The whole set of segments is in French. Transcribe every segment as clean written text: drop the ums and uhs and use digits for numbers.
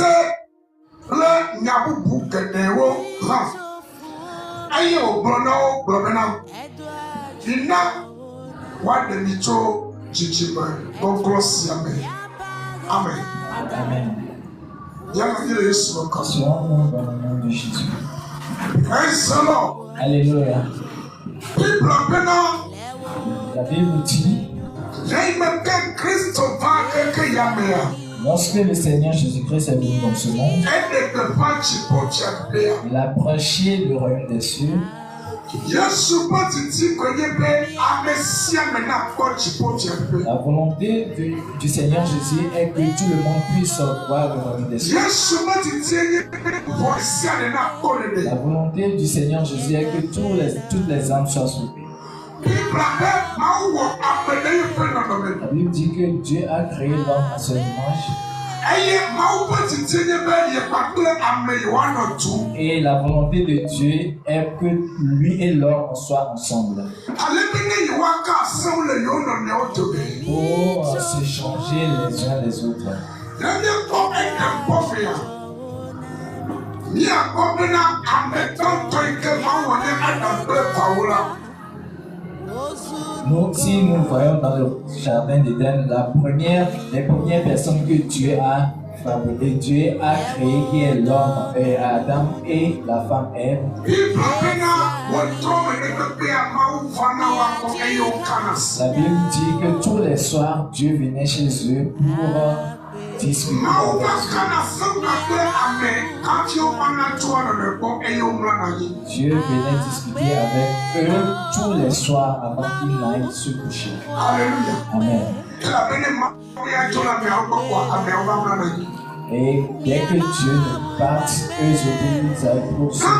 le nyabubu gedewo ha ayo brono blobena ina wa de micho chichima bonkosi amen amen Amen. Yamagire Yesu lokasi Sois-nous dans le nom de Jésus. praise the Lord. Alléluia. Blobena La Bible dit, Yaimakan Christo va que yamea lorsque le Seigneur Jésus-Christ est venu dans ce monde, ende de pachi pochapea il a prêché le royaume des cieux. Yesu patiti konyebe amesia mena pochi pochapea La volonté du Seigneur Jésus est que tout le monde puisse voir le royaume des cieux. Yesu patiti voisia na kolede La volonté du Seigneur Jésus est que toutes les âmes soient sauvées. La Bible dit que Dieu a créé l'homme à son image. Et la volonté de Dieu est que lui et l'homme soient ensemble. Pour s'échanger les uns les autres. Nous, si nous voyons dans le jardin d'Éden, les premières personnes que Dieu a fabriquées, Dieu a créé, qui est l'homme, et Adam et la femme Ève. La Bible dit que tous les soirs, Dieu venait chez eux pour discuter avec Dieu venait discuter avec eux tous les soirs avant qu'ils n'aillent se coucher. Alléluia. Amen. Et dès que Dieu ne parte, eux autres, ils aillent pour se coucher.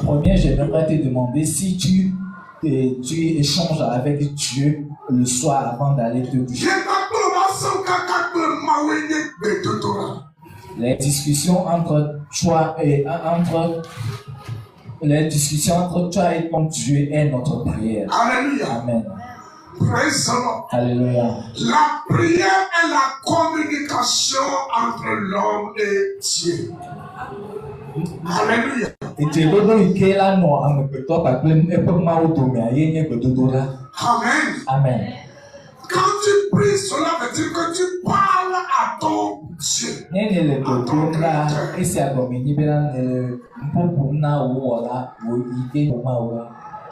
Premier, j'aimerais te demander si tu échanges avec Dieu le soir avant d'aller te coucher. Les discussions entre toi et ton Dieu est notre prière. Alléluia. Amen. Praise the Lord. Alléluia. La prière est la communication entre l'homme et Dieu. Alléluia. Amen. Amen. Quand tu pries, cela veut dire que tu parles à ton Dieu.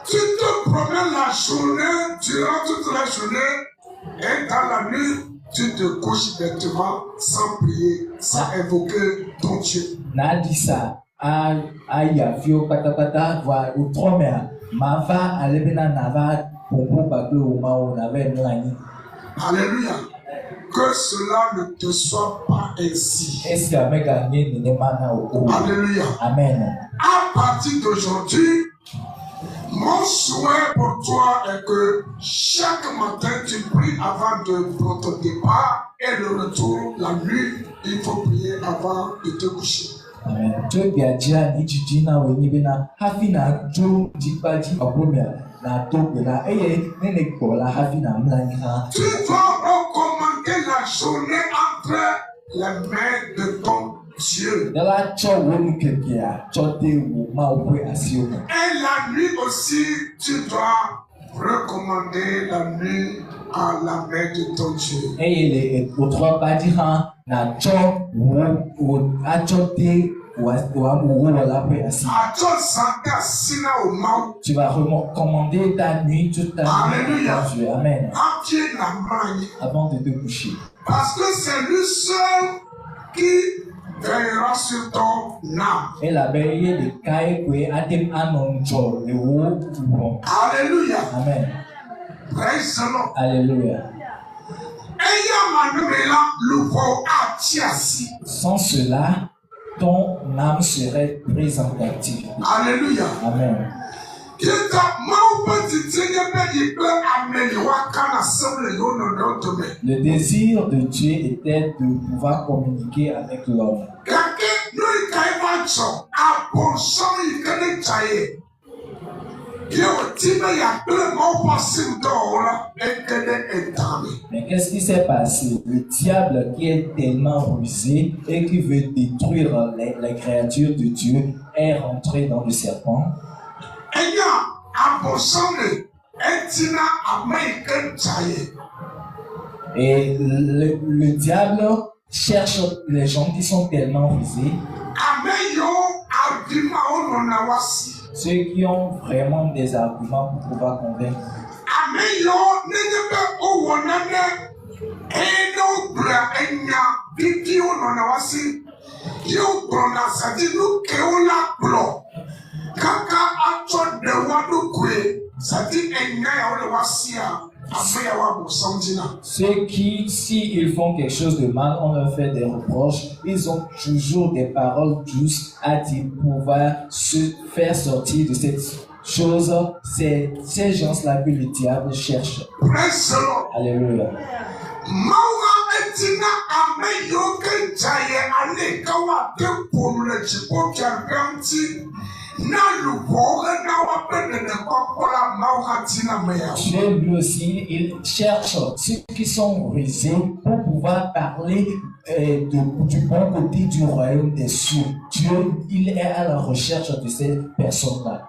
Tu te promènes la journée, durant toute la journée, et dans la nuit, tu te couches bêtement sans prier, sans évoquer ton Dieu. Alléluia. Que cela ne te soit pas ainsi. Alléluia. Amen. À partir d'aujourd'hui, mon souhait pour toi est que chaque matin tu pries avant de ton départ et le retour la nuit, il faut prier avant de te coucher. Amen. Tu dois recommander la journée entre les mains de ton Dieu. Et la nuit aussi, tu dois recommander la nuit à la main de ton Dieu. Tu vas recommander ta nuit toute ta nuit à Dieu. Amen. Avant de te coucher. Parce que c'est lui seul qui veillera sur ton âme. Et la veille de Kaïkwe Adem Anonjo, le haut. Alléluia. Amen. Praise the Lord. Alléluia. Sans cela, ton âme serait prise en captivité. Alléluia. Amen. Le désir de Dieu était de pouvoir communiquer avec l'homme. Mais qu'est-ce qui s'est passé? Le diable qui est tellement rusé et qui veut détruire les créatures de Dieu est rentré dans le serpent. Et le diable cherche les gens qui sont tellement rusés, ceux qui ont vraiment des arguments pour pouvoir convaincre. Ceux qui, s'ils font quelque chose de mal, on leur fait des reproches, ils ont toujours des paroles douces à dire pour pouvoir se faire sortir de cette chose. C'est ces gens-là que le diable cherche. Alléluia. Dieu lui aussi, il cherche ceux qui sont rusés pour pouvoir parler du bon côté du royaume des cieux. Dieu, il est à la recherche de ces personnes-là.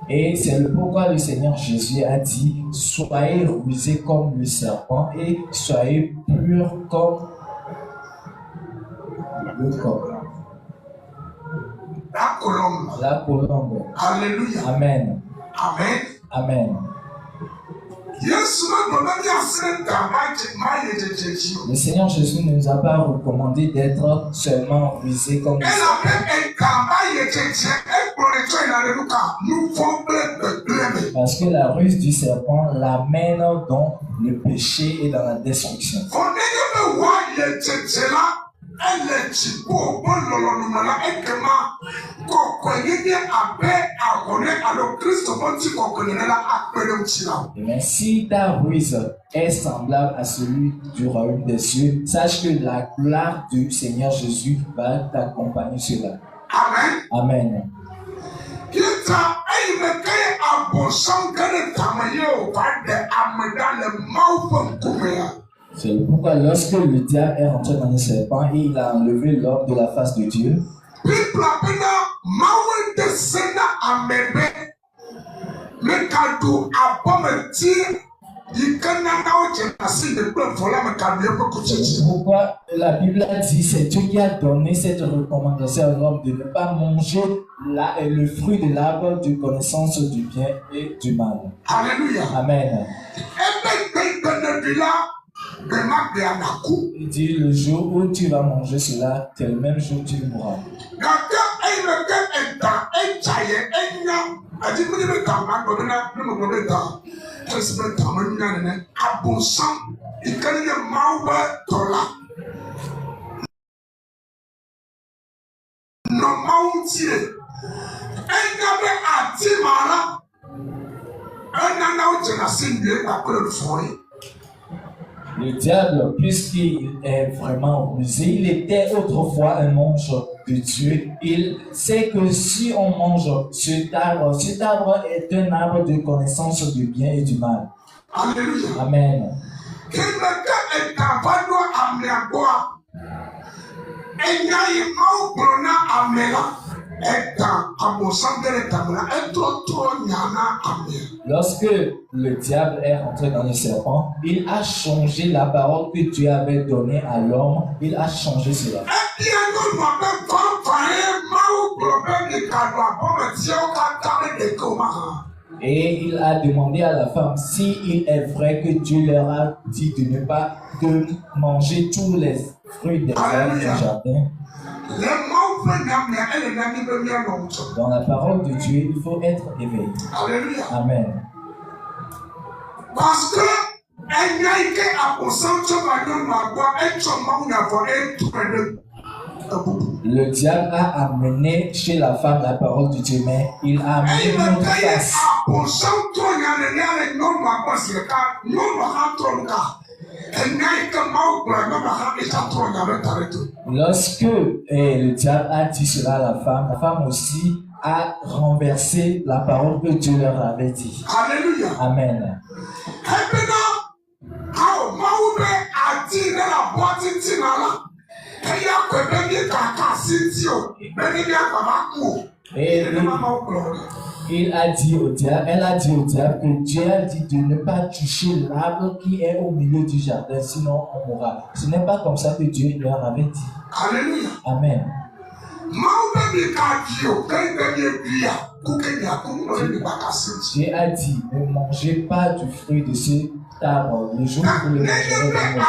Et c'est le pourquoi le Seigneur Jésus a dit: soyez rusés comme le serpent et soyez purs comme le coq. La colombe. Alléluia. Amen. Amen. Amen. Le Seigneur Jésus ne nous a pas recommandé d'être seulement rusés comme le serpent. Parce que la ruse du serpent l'amène dans le péché et dans la destruction. Mais si ta ruse est semblable à celui du royaume des cieux, sache que la gloire du Seigneur Jésus va t'accompagner sur là. Amen. Amen. C'est pourquoi lorsque le diable est rentré dans le serpent et il a enlevé l'homme de la face de Dieu, pourquoi la Bible a dit, c'est Dieu qui a donné cette recommandation à l'homme de ne pas manger le fruit de l'arbre de connaissance du bien et du mal. Alléluia. Amen. Il dit, le jour où tu vas manger cela, c'est le même jour où tu mourras. Le diable, puisqu'il est vraiment rusé, il était autrefois un ange de Dieu. Il sait que si on mange cet arbre est un arbre de connaissance du bien et du mal. Alléluia. Amen. Lorsque le diable est rentré dans le serpent, il a changé la parole que Dieu avait donnée à l'homme. Il a changé cela. Et il a demandé à la femme si il est vrai que Dieu leur a dit de ne pas manger tous les fruits des arbres du jardin. Dans la parole de Dieu, il faut être éveillé. Alléluia. Amen. Parce que le diable a amené chez la femme la parole de Dieu, mais il a amené notre face. Lorsque le diable a dit cela à la femme aussi a renversé la parole que Dieu leur avait dit. Alléluia. Amen. Et il a dit au diable, elle a dit au diable que Dieu a dit de ne pas toucher l'arbre qui est au milieu du jardin, sinon on mourra. Ce n'est pas comme ça que Dieu leur avait dit. Alléluia. Amen. Dieu a dit, ne mangez pas du fruit de cet arbre le jour où le mangerez.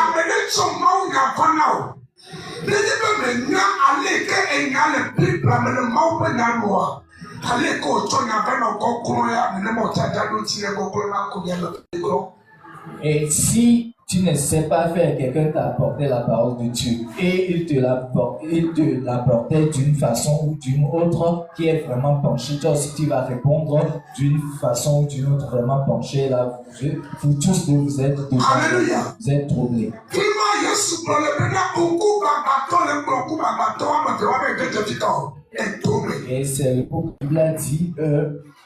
Et si tu ne sais pas faire, quelqu'un t'a apporté la parole de Dieu et il te l'apportait d'une façon ou d'une autre qui est vraiment penchée. Toi aussi tu vas répondre d'une façon ou d'une autre vraiment penchée. Là, vous tous vous êtes vous êtes troublés. Et c'est le pauvre qui a dit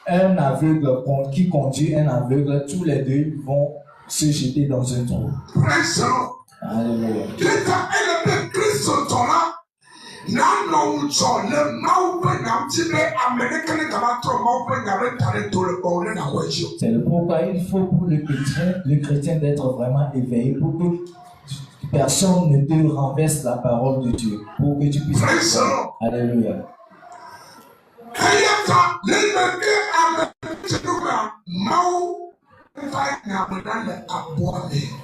un aveugle qui conduit un aveugle, tous les deux vont se jeter dans un trou. Alléluia. C'est le pourquoi il faut pour le chrétien d'être vraiment éveillé pour que personne ne te renverse la parole de Dieu, pour que tu puisses. Alléluia.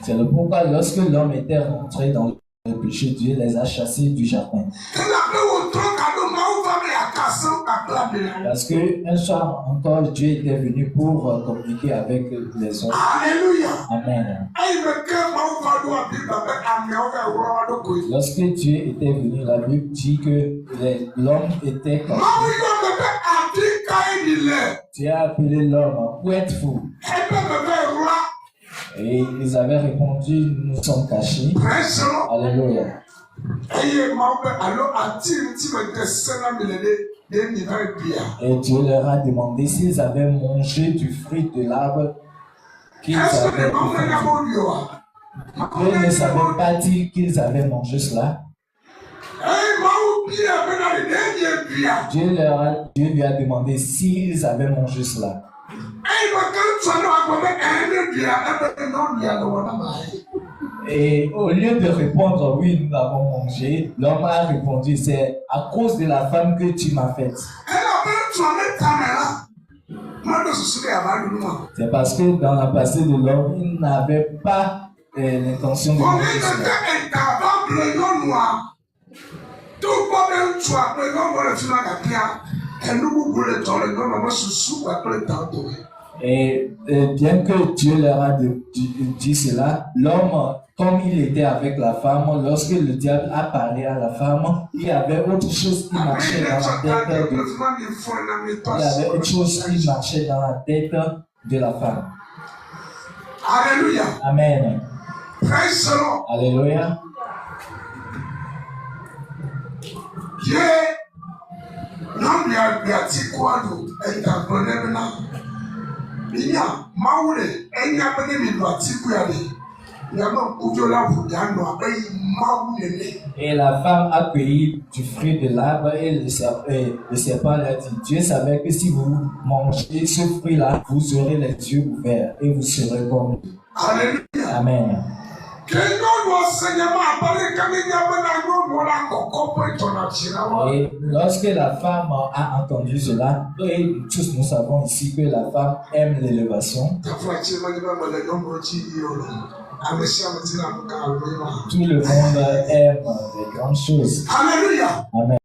C'est le pourquoi lorsque l'homme était rentré dans le péché, Dieu les a chassés du jardin. Parce qu'un soir encore, Dieu était venu pour communiquer avec les hommes. Alléluia. Amen. Lorsque Dieu était venu, la Bible dit que l'homme était caché. Dieu a appelé l'homme, où êtes-vous? Et ils avaient répondu, nous sommes cachés. Alléluia. Et Dieu leur a demandé s'ils avaient mangé du fruit de l'arbre qu'ils avaient mangé. Ils ne savaient pas dire qu'ils avaient mangé cela. Dieu lui a demandé s'ils avaient mangé cela. Et au lieu de répondre oui, nous l'avons mangé, l'homme a répondu c'est à cause de la femme que tu m'as faite. C'est parce que dans la passé de l'homme, il n'avait pas l'intention de manger cela. Et bien que Dieu leur a dit cela, l'homme, comme il était avec la femme, lorsque le diable a parlé à la femme, il y avait autre chose qui marchait dans la tête de la femme. Alléluia. Amen. Alléluia. Et la femme a cueilli du fruit de l'arbre et le serpent lui a dit, Dieu savait que si vous mangez ce fruit-là, vous aurez les yeux ouverts et vous serez comme lui. Amen. Et lorsque la femme a entendu cela, et tous nous savons ici que la femme aime l'élévation. Tout le monde aime les grandes choses. Alléluia. Amen.